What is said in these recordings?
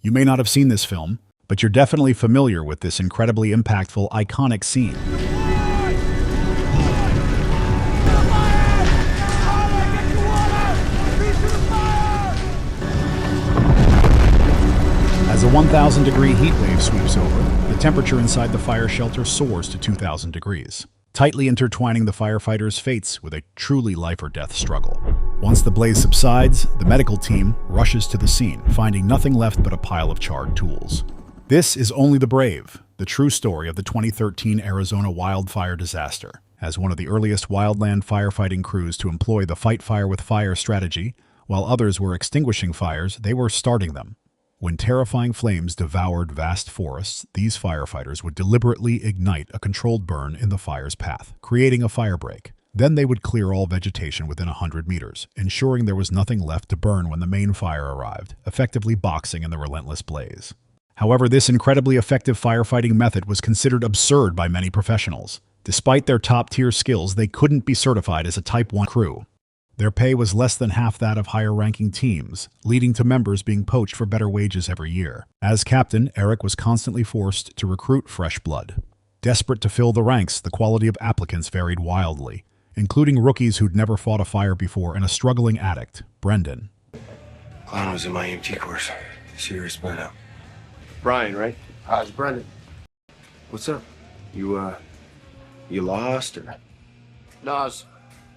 You may not have seen this film, but you're definitely familiar with this incredibly impactful, iconic scene. As a 1,000-degree heat wave sweeps over, the temperature inside the fire shelter soars to 2,000 degrees, tightly intertwining the firefighters' fates with a truly life-or-death struggle. Once the blaze subsides, the medical team rushes to the scene, finding nothing left but a pile of charred tools. This is Only the Brave, the true story of the 2013 Arizona wildfire disaster. As one of the earliest wildland firefighting crews to employ the fight fire with fire strategy, while others were extinguishing fires, they were starting them. When terrifying flames devoured vast forests, these firefighters would deliberately ignite a controlled burn in the fire's path, creating a firebreak. Then they would clear all vegetation within 100 meters, ensuring there was nothing left to burn when the main fire arrived, effectively boxing in the relentless blaze. However, this incredibly effective firefighting method was considered absurd by many professionals. Despite their top-tier skills, they couldn't be certified as a Type 1 crew. Their pay was less than half that of higher-ranking teams, leading to members being poached for better wages every year. As captain, Eric was constantly forced to recruit fresh blood. Desperate to fill the ranks, the quality of applicants varied wildly, including rookies who'd never fought a fire before and a struggling addict, Brendan. Clown was in my EMT course. Serious burnout. Brian, right? It's Brendan. What's up? You lost or? No, I was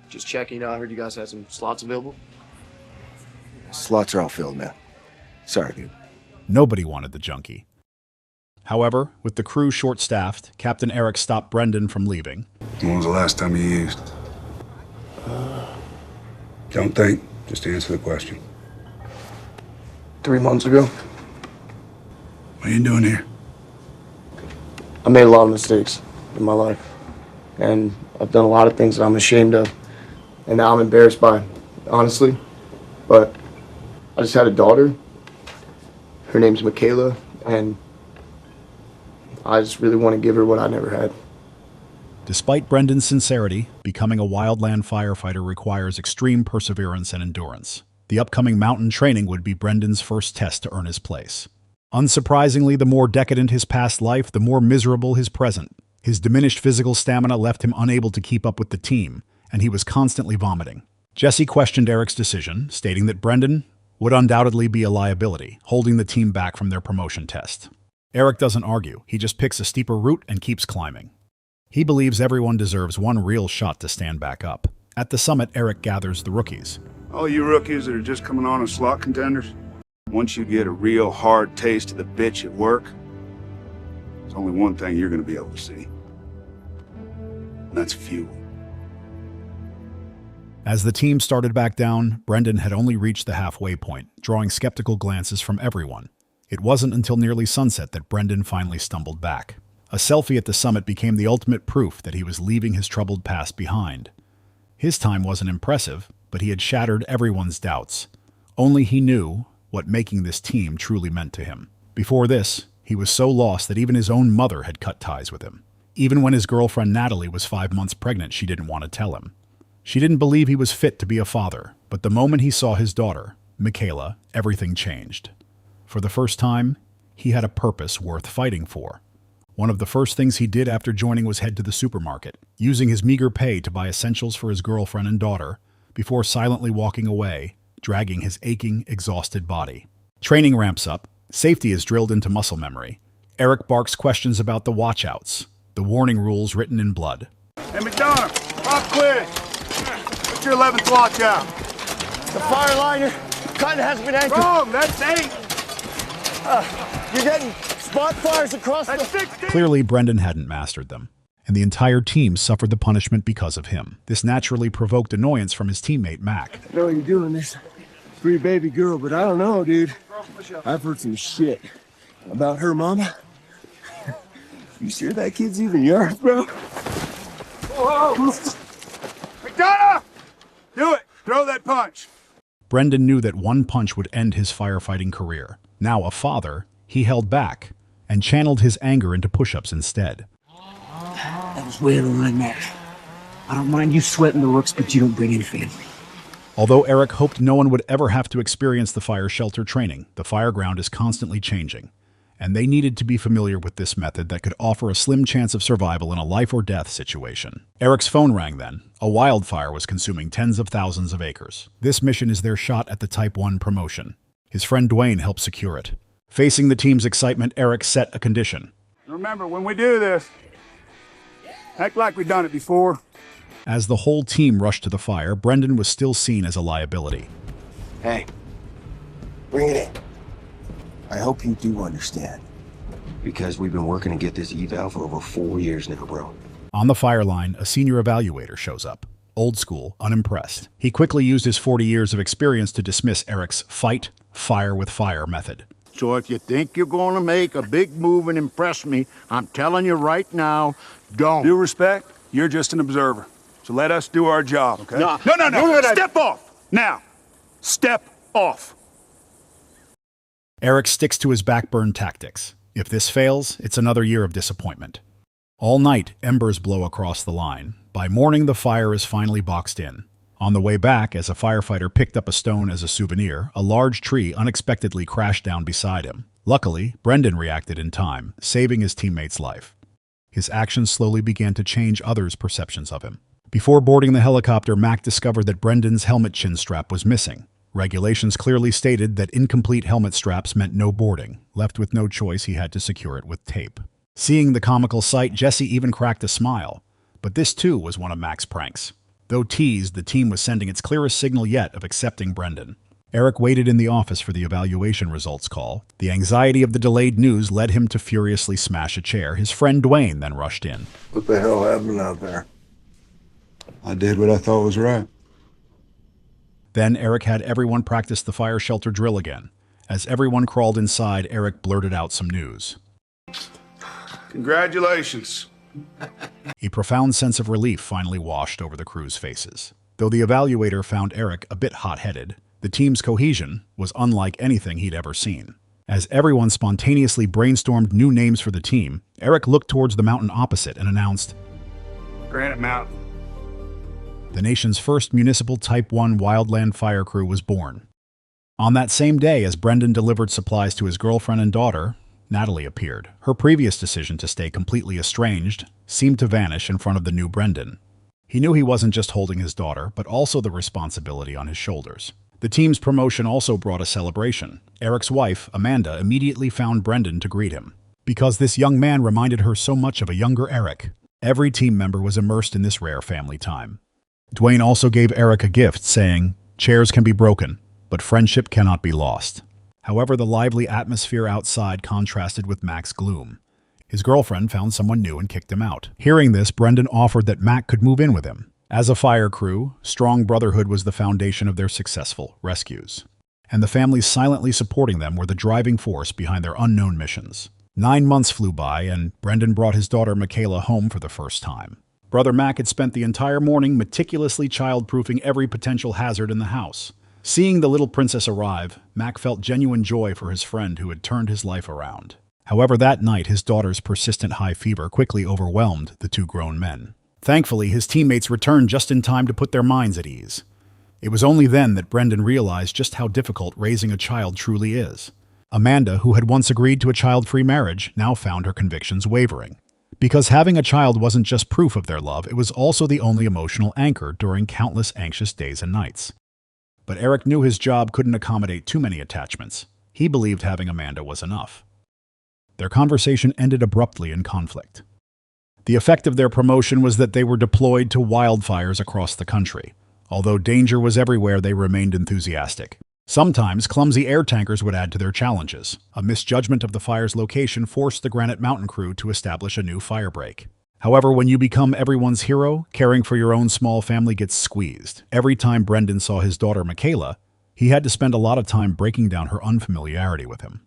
just checking. I heard you guys had some slots available. Slots are all filled, man. Sorry, dude. Nobody wanted the junkie. However, with the crew short-staffed, Captain Eric stopped Brendan from leaving. When was the last time you used? Don't think. Just answer the question. 3 months ago. What are you doing here? I made a lot of mistakes in my life. And I've done a lot of things that I'm ashamed of. And now I'm embarrassed by, honestly. But I just had a daughter. Her name's Michaela. And I just really want to give her what I never had. Despite Brendan's sincerity, becoming a wildland firefighter requires extreme perseverance and endurance. The upcoming mountain training would be Brendan's first test to earn his place. Unsurprisingly, the more decadent his past life, the more miserable his present. His diminished physical stamina left him unable to keep up with the team, and he was constantly vomiting. Jesse questioned Eric's decision, stating that Brendan would undoubtedly be a liability, holding the team back from their promotion test. Eric doesn't argue. He just picks a steeper route and keeps climbing. He believes everyone deserves one real shot to stand back up. At the summit, Eric gathers the rookies. All you rookies that are just coming on as slot contenders, once you get a real hard taste of the bitch at work, there's only one thing you're going to be able to see. And that's fuel. As the team started back down, Brendan had only reached the halfway point, drawing skeptical glances from everyone. It wasn't until nearly sunset that Brendan finally stumbled back. A selfie at the summit became the ultimate proof that he was leaving his troubled past behind. His time wasn't impressive, but he had shattered everyone's doubts. Only he knew what making this team truly meant to him. Before this, he was so lost that even his own mother had cut ties with him. Even when his girlfriend Natalie was 5 months pregnant, she didn't want to tell him. She didn't believe he was fit to be a father, but the moment he saw his daughter, Michaela, everything changed. For the first time, he had a purpose worth fighting for. One of the first things he did after joining was head to the supermarket, using his meager pay to buy essentials for his girlfriend and daughter, before silently walking away, dragging his aching, exhausted body. Training ramps up. Safety is drilled into muscle memory. Eric barks questions about the watchouts, the warning rules written in blood. Hey, McDonough, pop quick. What's your 11th watch out? The fire liner kind of has been anchored. Wrong, that's 8. You're getting spot fires across That's the... 16. Clearly, Brendan hadn't mastered them, and the entire team suffered the punishment because of him. This naturally provoked annoyance from his teammate, Mac. I know you're doing this for your baby girl, but I don't know, dude. I've heard some shit about her mama. You sure that kid's even yours, bro? Whoa! McDonough! Do it! Throw that punch! Brendan knew that one punch would end his firefighting career. Now a father, he held back and channeled his anger into push-ups instead. That was way over my neck. I don't mind you sweating the rooks, but you don't bring in family. Although Eric hoped no one would ever have to experience the fire shelter training, the fire ground is constantly changing, and they needed to be familiar with this method that could offer a slim chance of survival in a life-or-death situation. Eric's phone rang then. A wildfire was consuming tens of thousands of acres. This mission is their shot at the Type 1 promotion. His friend Dwayne helped secure it. Facing the team's excitement, Eric set a condition. Remember, when we do this, act like we've done it before. As the whole team rushed to the fire, Brendan was still seen as a liability. Hey, bring it in. I hope you do understand. Because we've been working to get this eval for over 4 years now, bro. On the fire line, a senior evaluator shows up. Old school, unimpressed. He quickly used his 40 years of experience to dismiss Eric's fight, fire with fire method. So if you think you're going to make a big move and impress me, I'm telling you right now, don't. Due respect, you're just an observer. So let us do our job, okay? No. No. Step off! Now! Step off! Eric sticks to his backburn tactics. If this fails, it's another year of disappointment. All night, embers blow across the line. By morning, the fire is finally boxed in. On the way back, as a firefighter picked up a stone as a souvenir, a large tree unexpectedly crashed down beside him. Luckily, Brendan reacted in time, saving his teammate's life. His actions slowly began to change others' perceptions of him. Before boarding the helicopter, Mac discovered that Brendan's helmet chin strap was missing. Regulations clearly stated that incomplete helmet straps meant no boarding. Left with no choice, he had to secure it with tape. Seeing the comical sight, Jesse even cracked a smile. But this too was one of Mac's pranks. Though teased, the team was sending its clearest signal yet of accepting Brendan. Eric waited in the office for the evaluation results call. The anxiety of the delayed news led him to furiously smash a chair. His friend Dwayne then rushed in. What the hell happened out there? I did what I thought was right. Then Eric had everyone practice the fire shelter drill again. As everyone crawled inside, Eric blurted out some news. Congratulations. A profound sense of relief finally washed over the crew's faces. Though the evaluator found Eric a bit hot-headed, the team's cohesion was unlike anything he'd ever seen. As everyone spontaneously brainstormed new names for the team, Eric looked towards the mountain opposite and announced, Granite Mountain. the nation's first municipal Type 1 wildland fire crew was born. On that same day, as Brendan delivered supplies to his girlfriend and daughter, Natalie appeared. Her previous decision to stay completely estranged seemed to vanish in front of the new Brendan. He knew he wasn't just holding his daughter, but also the responsibility on his shoulders. The team's promotion also brought a celebration. Eric's wife, Amanda, immediately found Brendan to greet him. Because this young man reminded her so much of a younger Eric. Every team member was immersed in this rare family time. Dwayne also gave Eric a gift, saying, "Chairs can be broken, but friendship cannot be lost." However, the lively atmosphere outside contrasted with Mac's gloom. His girlfriend found someone new and kicked him out. Hearing this, Brendan offered that Mac could move in with him. As a fire crew, strong brotherhood was the foundation of their successful rescues. And the families silently supporting them were the driving force behind their unknown missions. 9 months flew by, and Brendan brought his daughter Michaela home for the first time. Brother Mac had spent the entire morning meticulously child-proofing every potential hazard in the house. Seeing the little princess arrive, Mac felt genuine joy for his friend who had turned his life around. However, that night, his daughter's persistent high fever quickly overwhelmed the two grown men. Thankfully, his teammates returned just in time to put their minds at ease. It was only then that Brendan realized just how difficult raising a child truly is. Amanda, who had once agreed to a child-free marriage, now found her convictions wavering. Because having a child wasn't just proof of their love, it was also the only emotional anchor during countless anxious days and nights. But Eric knew his job couldn't accommodate too many attachments. He believed having Amanda was enough. Their conversation ended abruptly in conflict. The effect of their promotion was that they were deployed to wildfires across the country. Although danger was everywhere, they remained enthusiastic. Sometimes, clumsy air tankers would add to their challenges. A misjudgment of the fire's location forced the Granite Mountain crew to establish a new fire break. However, when you become everyone's hero, caring for your own small family gets squeezed. Every time Brendan saw his daughter Michaela, he had to spend a lot of time breaking down her unfamiliarity with him.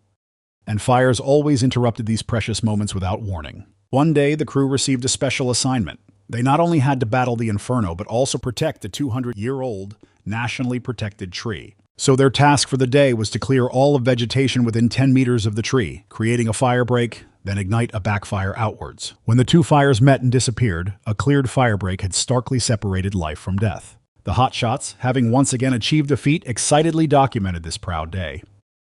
And fires always interrupted these precious moments without warning. One day, the crew received a special assignment. They not only had to battle the inferno, but also protect the 200-year-old, nationally protected tree. So their task for the day was to clear all of vegetation within 10 meters of the tree, creating a fire break, then ignite a backfire outwards. When the two fires met and disappeared, a cleared fire break had starkly separated life from death. The Hotshots, having once again achieved a feat, excitedly documented this proud day.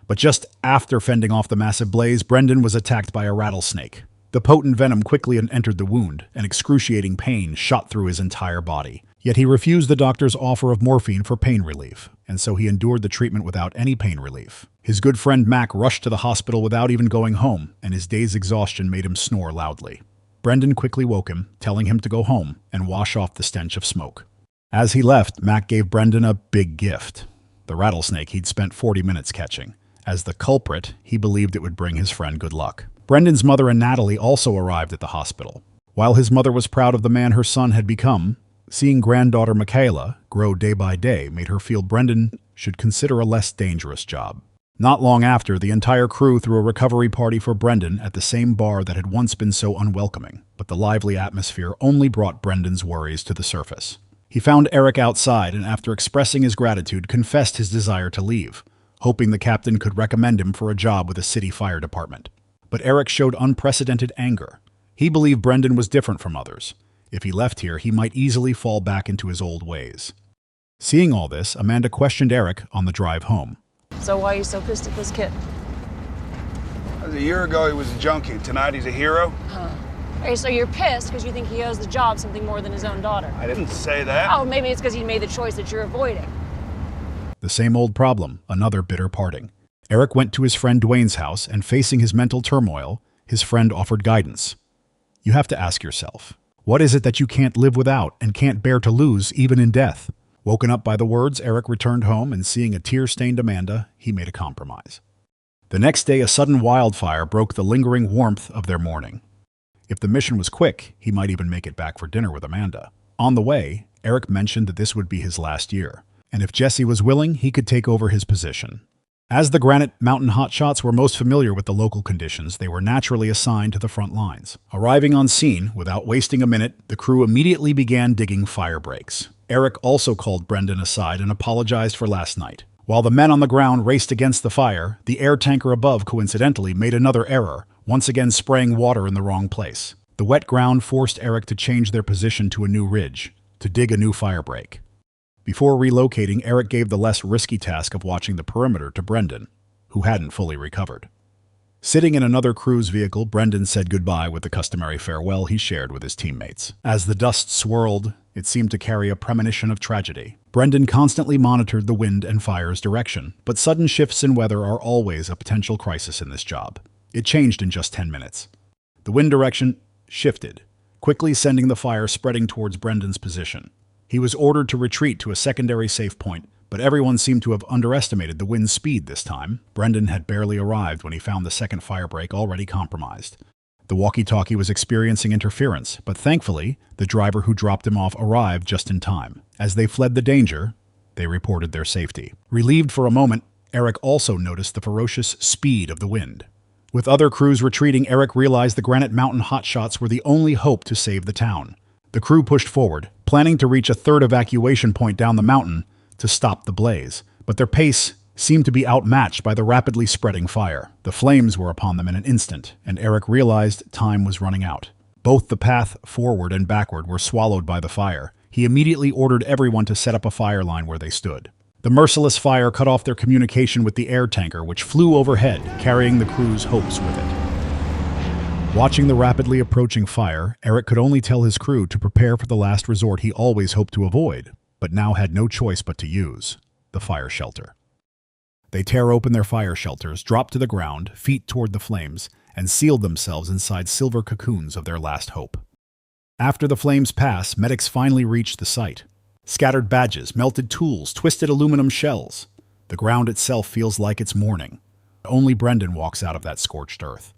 But just after fending off the massive blaze, Brendan was attacked by a rattlesnake. The potent venom quickly entered the wound, and excruciating pain shot through his entire body. Yet he refused the doctor's offer of morphine for pain relief, and so he endured the treatment without any pain relief. His good friend Mac rushed to the hospital without even going home, and his day's exhaustion made him snore loudly. Brendan quickly woke him, telling him to go home and wash off the stench of smoke. As he left, Mac gave Brendan a big gift, the rattlesnake he'd spent 40 minutes catching. As the culprit, he believed it would bring his friend good luck. Brendan's mother and Natalie also arrived at the hospital. While his mother was proud of the man her son had become, seeing granddaughter Michaela grow day by day made her feel Brendan should consider a less dangerous job. Not long after, the entire crew threw a recovery party for Brendan at the same bar that had once been so unwelcoming, but the lively atmosphere only brought Brendan's worries to the surface. He found Eric outside and, after expressing his gratitude, confessed his desire to leave, hoping the captain could recommend him for a job with the city fire department. But Eric showed unprecedented anger. He believed Brendan was different from others. If he left here, he might easily fall back into his old ways. Seeing all this, Amanda questioned Eric on the drive home. So why are you so pissed at this kid? A year ago, he was a junkie. Tonight, he's a hero. Okay, so you're pissed because you think he owes the job something more than his own daughter. I didn't say that. Oh, maybe it's because he made the choice that you're avoiding. The same old problem, another bitter parting. Eric went to his friend Dwayne's house, and facing his mental turmoil, his friend offered guidance. You have to ask yourself, what is it that you can't live without and can't bear to lose even in death? Woken up by the words, Eric returned home, and seeing a tear-stained Amanda, he made a compromise. The next day, a sudden wildfire broke the lingering warmth of their morning. If the mission was quick, he might even make it back for dinner with Amanda. On the way, Eric mentioned that this would be his last year, and if Jesse was willing, he could take over his position. As the Granite Mountain Hotshots were most familiar with the local conditions, they were naturally assigned to the front lines. Arriving on scene, without wasting a minute, the crew immediately began digging fire breaks. Eric also called Brendan aside and apologized for last night. While the men on the ground raced against the fire, the air tanker above coincidentally made another error, once again spraying water in the wrong place. The wet ground forced Eric to change their position to a new ridge, to dig a new fire break. Before relocating, Eric gave the less risky task of watching the perimeter to Brendan, who hadn't fully recovered. Sitting in another crew's vehicle, Brendan said goodbye with the customary farewell he shared with his teammates. As the dust swirled, it seemed to carry a premonition of tragedy. Brendan constantly monitored the wind and fire's direction, but sudden shifts in weather are always a potential crisis in this job. It changed in just 10 minutes. The wind direction shifted, quickly sending the fire spreading towards Brendan's position. He was ordered to retreat to a secondary safe point, but everyone seemed to have underestimated the wind's speed this time. Brendan had barely arrived when he found the second fire break already compromised. The walkie-talkie was experiencing interference, but thankfully, the driver who dropped him off arrived just in time. As they fled the danger, they reported their safety. Relieved for a moment, Eric also noticed the ferocious speed of the wind. With other crews retreating, Eric realized the Granite Mountain Hotshots were the only hope to save the town. The crew pushed forward, planning to reach a third evacuation point down the mountain to stop the blaze, but their pace seemed to be outmatched by the rapidly spreading fire. The flames were upon them in an instant, and Eric realized time was running out. Both the path forward and backward were swallowed by the fire. He immediately ordered everyone to set up a fire line where they stood. The merciless fire cut off their communication with the air tanker, which flew overhead, carrying the crew's hopes with it. Watching the rapidly approaching fire, Eric could only tell his crew to prepare for the last resort he always hoped to avoid, but now had no choice but to use the fire shelter. They tear open their fire shelters, drop to the ground, feet toward the flames, and sealed themselves inside silver cocoons of their last hope. After the flames pass, medics finally reached the site. Scattered badges, melted tools, twisted aluminum shells. The ground itself feels like it's mourning. Only Brendan walks out of that scorched earth.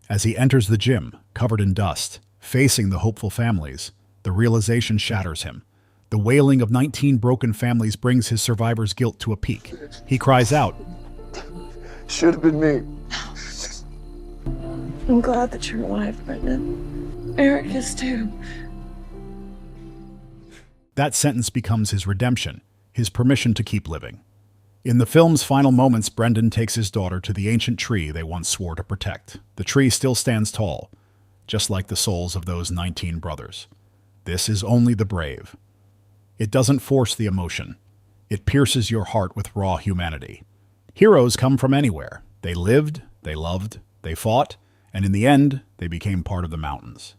As he enters the gym, covered in dust, facing the hopeful families, the realization shatters him. The wailing of 19 broken families brings his survivor's guilt to a peak. He cries out, Should have been me. I'm glad that you're alive, Brendan. Eric is too. That sentence becomes his redemption, his permission to keep living. In the film's final moments, Brendan takes his daughter to the ancient tree they once swore to protect. The tree still stands tall, just like the souls of those 19 brothers. This is only the brave. It doesn't force the emotion. It pierces your heart with raw humanity. Heroes come from anywhere. They lived, they loved, they fought, and in the end, they became part of the mountains.